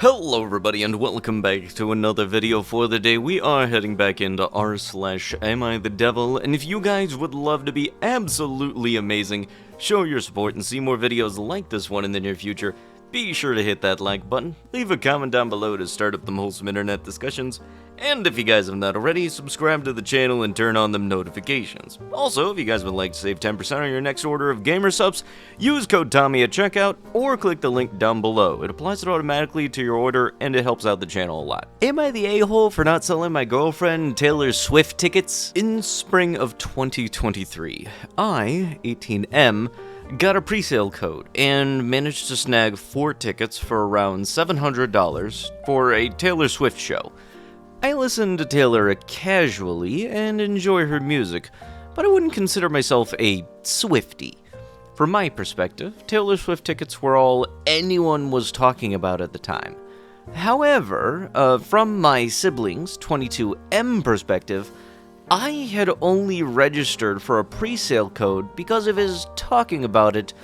Hello everybody and welcome back to another video for the day. We are heading back into r/AmITheDevil, and if you guys would love to be absolutely amazing, show your support and see more videos like this one in the near future, be sure to hit that like button, leave a comment down below to start up the wholesome internet discussions, and if you guys have not already, subscribe to the channel and turn on them notifications. Also, if you guys would like to save 10% on your next order of gamer subs, use code Tommy at checkout or click the link down below. It applies it automatically to your order and it helps out the channel a lot. Am I the a-hole for not selling my girlfriend Taylor Swift tickets? In spring of 2023, I, 18M, got a pre-sale code and managed to snag 4 tickets for around $700 for a Taylor Swift show. I listen to Taylor casually and enjoy her music, but I wouldn't consider myself a Swiftie. From my perspective, Taylor Swift tickets were all anyone was talking about at the time. However, from my siblings' 22M perspective, I had only registered for a pre-sale code because of his talking about it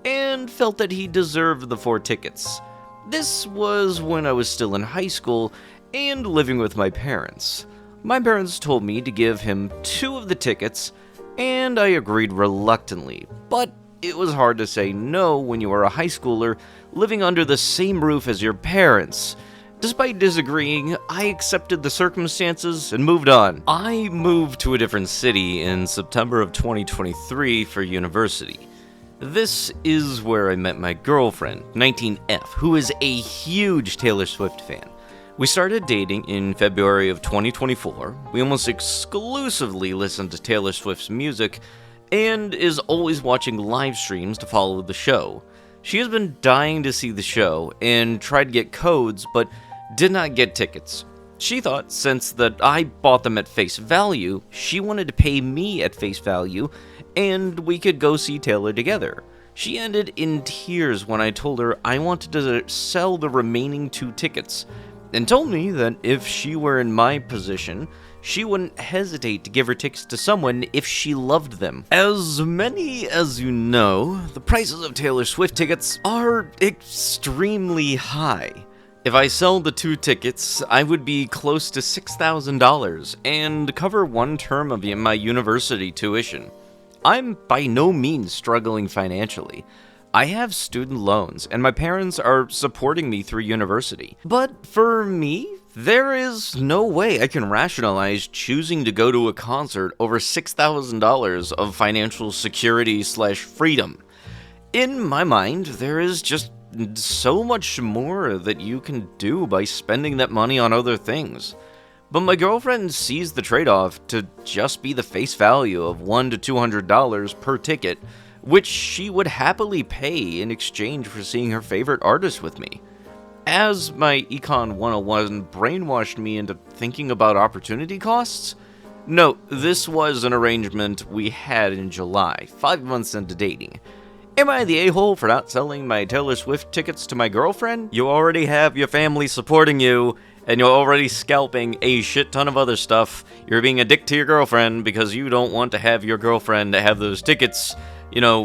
and felt that he deserved the 4 tickets. This was when I was still in high school and living with my parents. My parents told me to give him 2 of the tickets, and I agreed reluctantly, but it was hard to say no when you are a high schooler living under the same roof as your parents. Despite disagreeing, I accepted the circumstances and moved on. I moved to a different city in September of 2023 for university. This is where I met my girlfriend, 19F, who is a huge Taylor Swift fan. We started dating in February of 2024, we almost exclusively listen to Taylor Swift's music, and is always watching live streams to follow the show. She has been dying to see the show, and tried to get codes, but did not get tickets. She thought since that I bought them at face value, she wanted to pay me at face value, and we could go see Taylor together. She ended in tears when I told her I wanted to sell the remaining 2 tickets, and told me that if she were in my position, she wouldn't hesitate to give her tickets to someone if she loved them. As many as you know, the prices of Taylor Swift tickets are extremely high. If I sell the 2 tickets, I would be close to $6,000 and cover 1 term of my university tuition. I'm by no means struggling financially. I have student loans, and my parents are supporting me through university. But for me, there is no way I can rationalize choosing to go to a concert over $6,000 of financial security/freedom. In my mind, there is just so much more that you can do by spending that money on other things. But my girlfriend sees the trade-off to just be the face value of $100 to $200 per ticket, which she would happily pay in exchange for seeing her favorite artist with me. As my Econ 101 brainwashed me into thinking about opportunity costs? No, this was an arrangement we had in July, 5 months into dating. Am I the a-hole for not selling my Taylor Swift tickets to my girlfriend? You already have your family supporting you, and you're already scalping a shit ton of other stuff. You're being a dick to your girlfriend because you don't want to have your girlfriend have those tickets,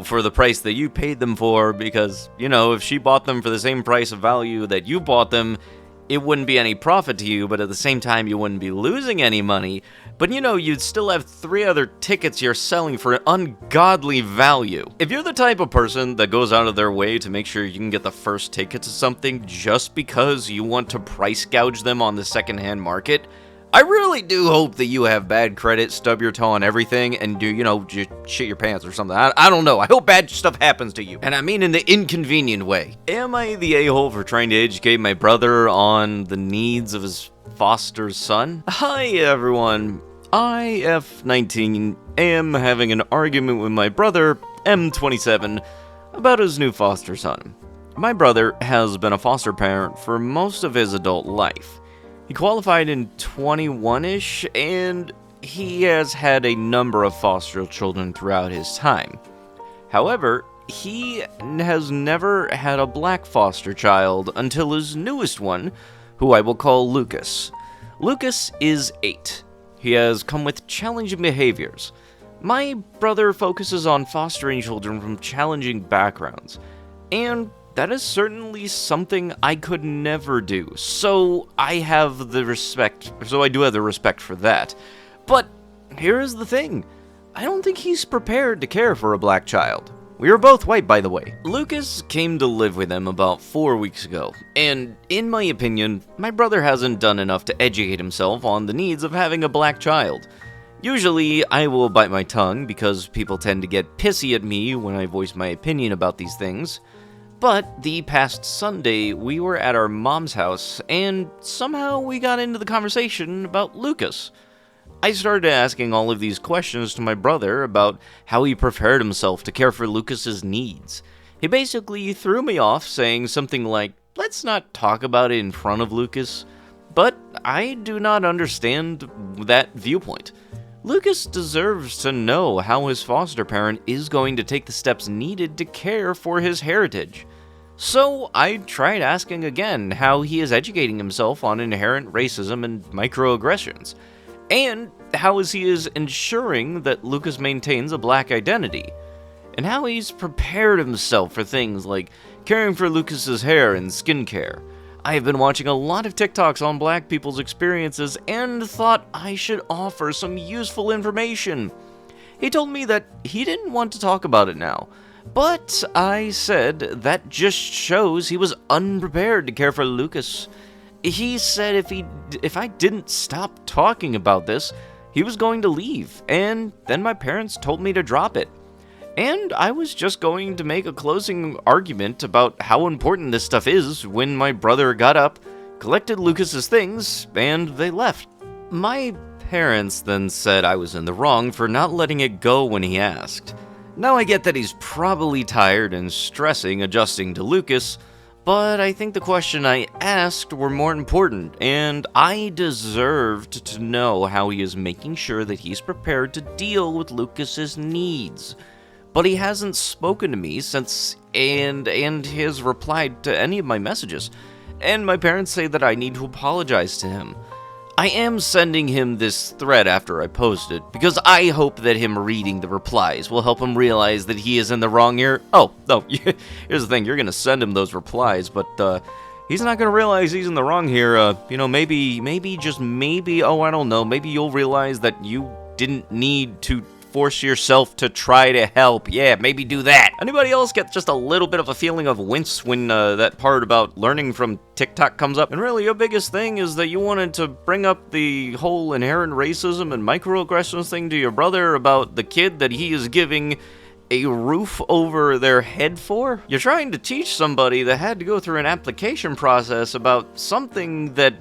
for the price that you paid them for, because, if she bought them for the same price of value that you bought them, it wouldn't be any profit to you, but at the same time, you wouldn't be losing any money. But you'd still have 3 other tickets you're selling for an ungodly value. If you're the type of person that goes out of their way to make sure you can get the first ticket to something just because you want to price gouge them on the secondhand market, I really do hope that you have bad credit, stub your toe on everything, and do, just shit your pants or something. I don't know. I hope bad stuff happens to you. And I mean in the inconvenient way. Am I the a-hole for trying to educate my brother on the needs of his foster son? Hi, everyone. I, F19, am having an argument with my brother, M27, about his new foster son. My brother has been a foster parent for most of his adult life. He qualified in 21-ish, and he has had a number of foster children throughout his time. However, he has never had a black foster child until his newest one, who I will call Lucas. Lucas is 8. He has come with challenging behaviors. My brother focuses on fostering children from challenging backgrounds, and that is certainly something I could never do. So I do have the respect for that. But here is the thing. I don't think he's prepared to care for a black child. We are both white, by the way. Lucas came to live with him about 4 weeks ago, and in my opinion, my brother hasn't done enough to educate himself on the needs of having a black child. Usually, I will bite my tongue because people tend to get pissy at me when I voice my opinion about these things. But the past Sunday, we were at our mom's house, and somehow we got into the conversation about Lucas. I started asking all of these questions to my brother about how he prepared himself to care for Lucas's needs. He basically threw me off, saying something like, "Let's not talk about it in front of Lucas." But I do not understand that viewpoint. Lucas deserves to know how his foster parent is going to take the steps needed to care for his heritage. So I tried asking again how he is educating himself on inherent racism and microaggressions. And how he is ensuring that Lucas maintains a black identity. And how he's prepared himself for things like caring for Lucas's hair and skincare. I have been watching a lot of TikToks on black people's experiences and thought I should offer some useful information. He told me that he didn't want to talk about it now. But I said that just shows he was unprepared to care for Lucas. He said if I didn't stop talking about this, he was going to leave, and then my parents told me to drop it. And I was just going to make a closing argument about how important this stuff is when my brother got up, collected Lucas's things, and they left. My parents then said I was in the wrong for not letting it go when he asked. Now I get that he's probably tired and stressing adjusting to Lucas, but I think the question I asked were more important, and I deserved to know how he is making sure that he's prepared to deal with Lucas's needs. But he hasn't spoken to me since and has replied to any of my messages, and my parents say that I need to apologize to him. I am sending him this thread after I post it, because I hope that him reading the replies will help him realize that he is in the wrong here. Oh, no, here's the thing, you're gonna send him those replies, but, he's not gonna realize he's in the wrong here. Maybe, just maybe, I don't know, maybe you'll realize that you didn't need to force yourself to try to help. Yeah, maybe do that. Anybody else get just a little bit of a feeling of wince when that part about learning from TikTok comes up? And really, your biggest thing is that you wanted to bring up the whole inherent racism and microaggressions thing to your brother about the kid that he is giving a roof over their head for? You're trying to teach somebody that had to go through an application process about something that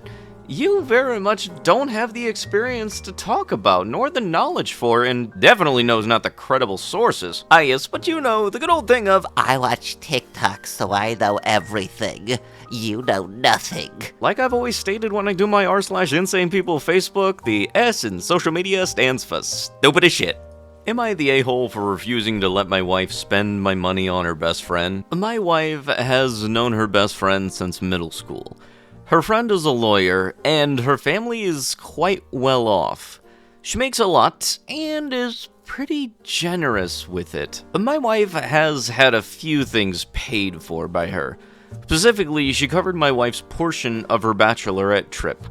you very much don't have the experience to talk about, nor the knowledge for, and definitely knows not the credible sources. Ah yes, but you know, the good old thing of, I watch TikTok, so I know everything. You know nothing. Like I've always stated when I do my r/insane people Facebook, the S in social media stands for stupid as shit. Am I the a-hole for refusing to let my wife spend my money on her best friend? My wife has known her best friend since middle school. Her friend is a lawyer, and her family is quite well off. She makes a lot, and is pretty generous with it. My wife has had a few things paid for by her. Specifically, she covered my wife's portion of her bachelorette trip.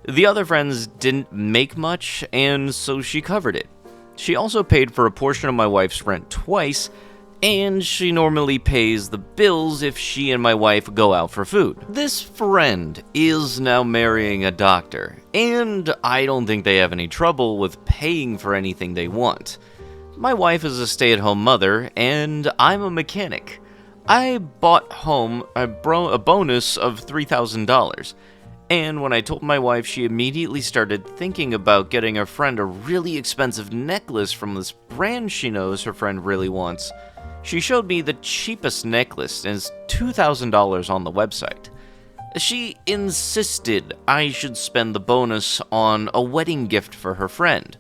The other friends didn't make much, and so she covered it. She also paid for a portion of my wife's rent twice, and she normally pays the bills if she and my wife go out for food. This friend is now marrying a doctor, and I don't think they have any trouble with paying for anything they want. My wife is a stay-at-home mother, and I'm a mechanic. I bought home a bonus of $3,000, and when I told my wife, she immediately started thinking about getting her friend a really expensive necklace from this brand she knows her friend really wants. She showed me the cheapest necklace, and it's $2,000 on the website. She insisted I should spend the bonus on a wedding gift for her friend.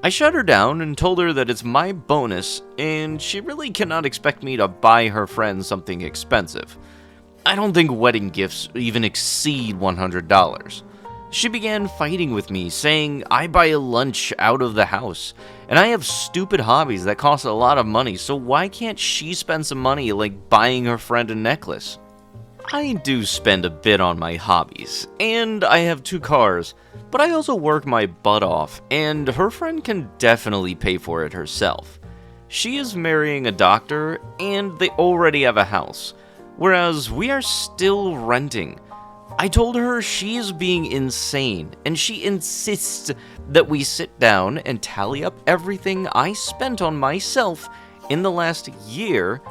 I shut her down and told her that it's my bonus, and she really cannot expect me to buy her friend something expensive. I don't think wedding gifts even exceed $100. She began fighting with me, saying I buy a lunch out of the house, and I have stupid hobbies that cost a lot of money, so why can't she spend some money like buying her friend a necklace? I do spend a bit on my hobbies, and I have 2 cars, but I also work my butt off, and her friend can definitely pay for it herself. She is marrying a doctor, and they already have a house, whereas we are still renting. I told her she is being insane, and she insists that we sit down and tally up everything I spent on myself in the last year,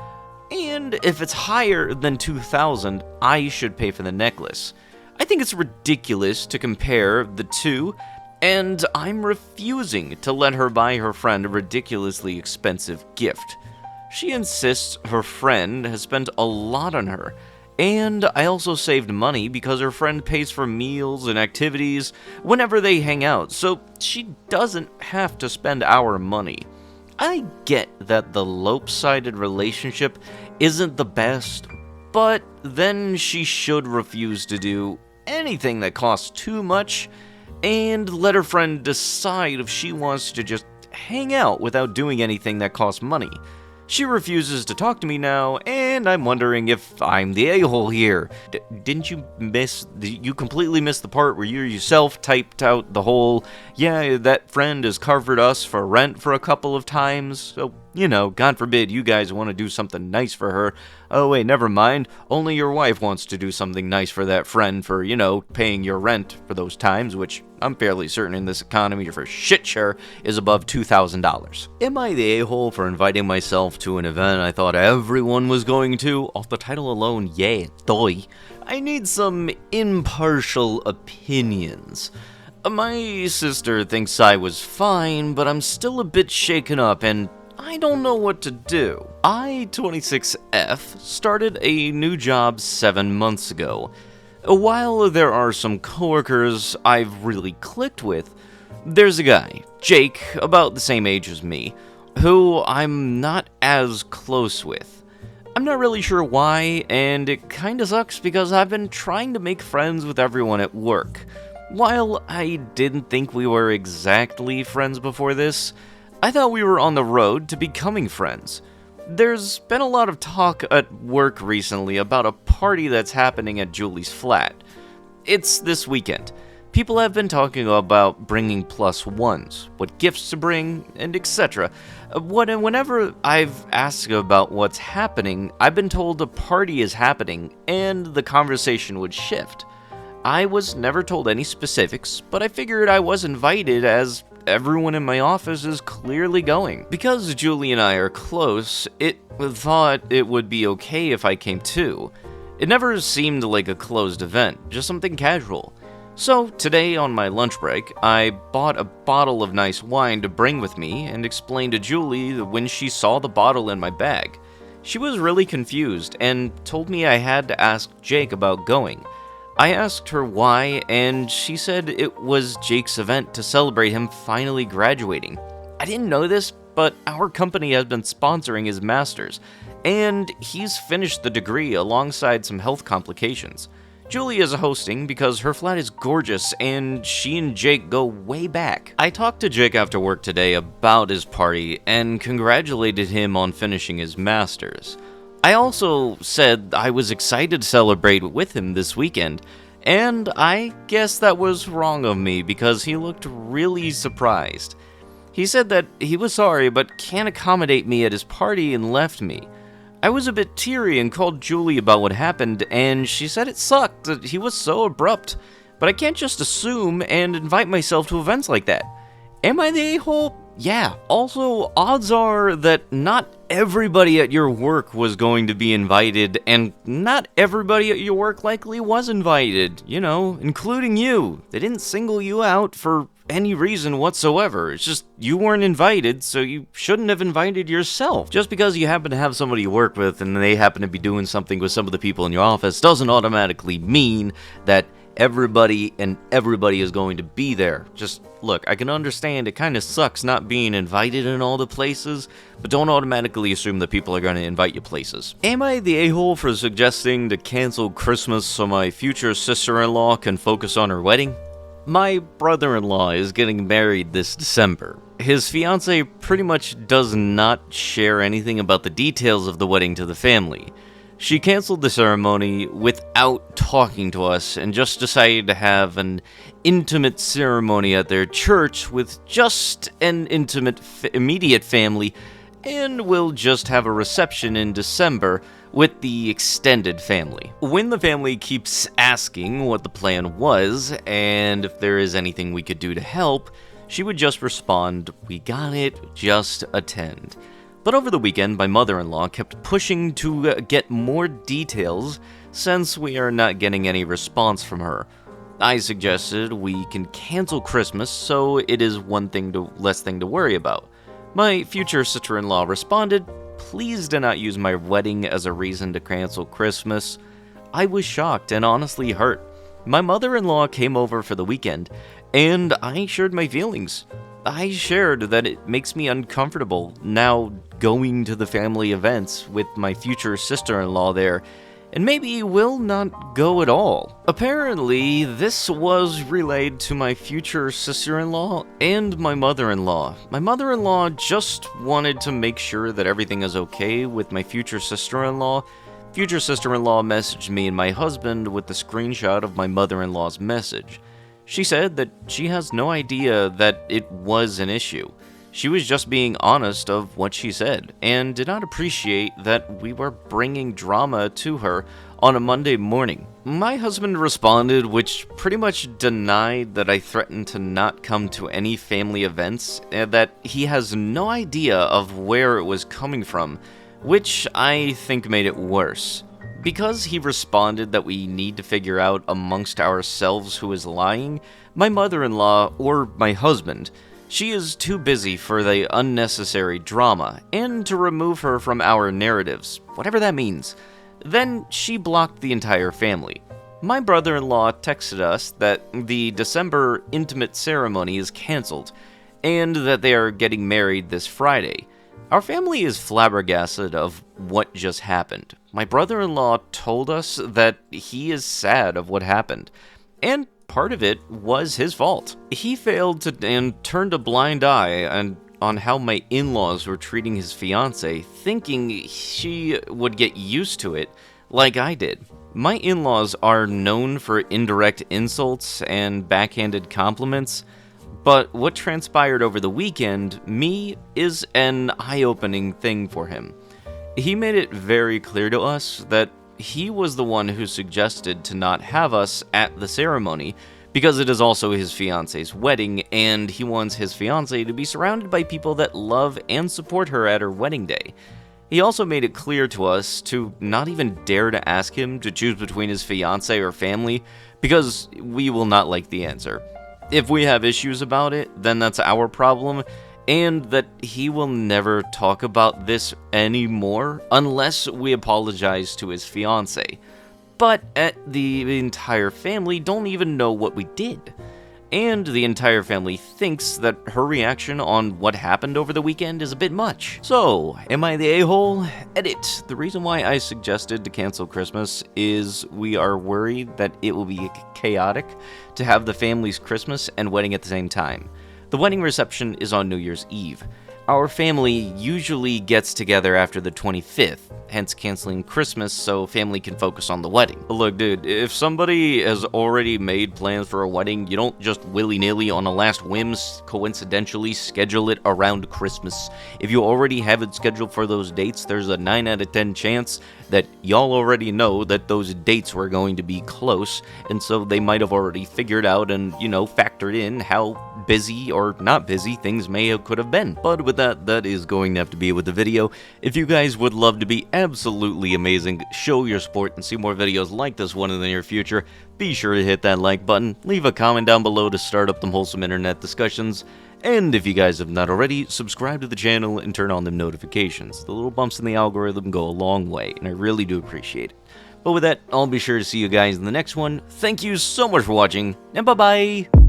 and if it's higher than $2,000, I should pay for the necklace. I think it's ridiculous to compare the two, and I'm refusing to let her buy her friend a ridiculously expensive gift. She insists her friend has spent a lot on her, and I also saved money because her friend pays for meals and activities whenever they hang out, so she doesn't have to spend our money. I get that the lopsided relationship isn't the best, but then she should refuse to do anything that costs too much and let her friend decide if she wants to just hang out without doing anything that costs money. She refuses to talk to me now, and I'm wondering if I'm the a-hole here. Didn't you you completely missed the part where you yourself typed out the whole, yeah, that friend has covered us for rent for a couple of times, so, you know, God forbid you guys want to do something nice for her. Oh wait, never mind, only your wife wants to do something nice for that friend for, you know, paying your rent for those times, which I'm fairly certain in this economy for shit sure is above $2,000. Am I the a-hole for inviting myself to an event I thought everyone was going to? Off the title alone, yeah, doy. I need some impartial opinions. My sister thinks I was fine, but I'm still a bit shaken up and I don't know what to do. I, 26F, started a new job 7 months ago. While there are some coworkers I've really clicked with, there's a guy, Jake, about the same age as me, who I'm not as close with. I'm not really sure why, and it kinda sucks because I've been trying to make friends with everyone at work. While I didn't think we were exactly friends before this, I thought we were on the road to becoming friends. There's been a lot of talk at work recently about a party that's happening at Julie's flat. It's this weekend. People have been talking about bringing +1s, what gifts to bring, and etc. Whenever I've asked about what's happening, I've been told a party is happening, and the conversation would shift. I was never told any specifics, but I figured I was invited as everyone in my office is clearly going. Because Julie and I are close, it thought it would be okay if I came too. It never seemed like a closed event, just something casual. So today on my lunch break, I bought a bottle of nice wine to bring with me and explained to Julie when she saw the bottle in my bag. She was really confused and told me I had to ask Jake about going. I asked her why, and she said it was Jake's event to celebrate him finally graduating. I didn't know this, but our company has been sponsoring his master's, and he's finished the degree alongside some health complications. Julie is hosting because her flat is gorgeous, and she and Jake go way back. I talked to Jake after work today about his party, and congratulated him on finishing his master's. I also said I was excited to celebrate with him this weekend, and I guess that was wrong of me because he looked really surprised. He said that he was sorry but can't accommodate me at his party and left me. I was a bit teary and called Julie about what happened, and she said it sucked that he was so abrupt, but I can't just assume and invite myself to events like that. Am I the a-hole? Yeah. Also, odds are that not everybody at your work was going to be invited, and not everybody at your work likely was invited, you know, including you. They didn't single you out for any reason whatsoever. It's just you weren't invited, so you shouldn't have invited yourself. Just because you happen to have somebody you work with and they happen to be doing something with some of the people in your office doesn't automatically mean that everybody is going to be there. Just look, I can understand it kind of sucks not being invited in all the places, but don't automatically assume that people are going to invite you places. Am I the a-hole for suggesting to cancel Christmas so my future sister-in-law can focus on her wedding? My brother-in-law is getting married this December. His fiancée pretty much does not share anything about the details of the wedding to the family. She canceled the ceremony without talking to us and just decided to have an intimate ceremony at their church with just an intimate immediate family, and we'll just have a reception in December with the extended family. When the family keeps asking what the plan was and if there is anything we could do to help, she would just respond, "We got it, just attend." But over the weekend, my mother-in-law kept pushing to get more details since we are not getting any response from her. I suggested we can cancel Christmas so it is less thing to worry about. My future sister-in-law responded, "Please do not use my wedding as a reason to cancel Christmas." I was shocked and honestly hurt. My mother-in-law came over for the weekend, and I shared my feelings. I shared that it makes me uncomfortable now going to the family events with my future sister-in-law there, and maybe will not go at all. Apparently, this was relayed to my future sister-in-law and my mother-in-law. My mother-in-law just wanted to make sure that everything is okay with my future sister-in-law. Future sister-in-law messaged me and my husband with the screenshot of my mother-in-law's message. She said that she has no idea that it was an issue. She was just being honest of what she said, and did not appreciate that we were bringing drama to her on a Monday morning. My husband responded, which pretty much denied that I threatened to not come to any family events, and that he has no idea of where it was coming from, which I think made it worse. Because he responded that we need to figure out amongst ourselves who is lying, my mother-in-law, or my husband, she is too busy for the unnecessary drama, and to remove her from our narratives, whatever that means. Then she blocked the entire family. My brother-in-law texted us that the December intimate ceremony is cancelled, and that they are getting married this Friday. Our family is flabbergasted of what just happened. My brother-in-law told us that he is sad of what happened, and part of it was his fault. He failed to and turned a blind eye on how my in-laws were treating his fiancée, thinking she would get used to it like I did. My in-laws are known for indirect insults and backhanded compliments, but what transpired over the weekend, is an eye-opening thing for him. He made it very clear to us that he was the one who suggested to not have us at the ceremony because it is also his fiancée's wedding, and he wants his fiancée to be surrounded by people that love and support her at her wedding day. He also made it clear to us to not even dare to ask him to choose between his fiancée or family, because we will not like the answer. If we have issues about it, then that's our problem, and that he will never talk about this anymore unless we apologize to his fiancée. But the entire family don't even know what we did. And the entire family thinks that her reaction on what happened over the weekend is a bit much. So, am I the a-hole? Edit. The reason why I suggested to cancel Christmas is we are worried that it will be chaotic to have the family's Christmas and wedding at the same time. The wedding reception is on New Year's Eve. Our family usually gets together after the 25th, hence canceling Christmas so family can focus on the wedding. Look, dude, if somebody has already made plans for a wedding, you don't just willy-nilly on a last whim coincidentally schedule it around Christmas. If you already have it scheduled for those dates, there's a 9 out of 10 chance that y'all already know that those dates were going to be close, and so they might have already figured out and, factored in how busy or not busy things could have been. But with that is going to have to be with the video. If you guys would love to be absolutely amazing, show your support, and see more videos like this one in the near future, be sure to hit that like button, leave a comment down below to start up them wholesome internet discussions, and if you guys have not already, subscribe to the channel and turn on them notifications. The little bumps in the algorithm go a long way, and I really do appreciate it. But with that, I'll be sure to see you guys in the next one. Thank you so much for watching, and bye-bye!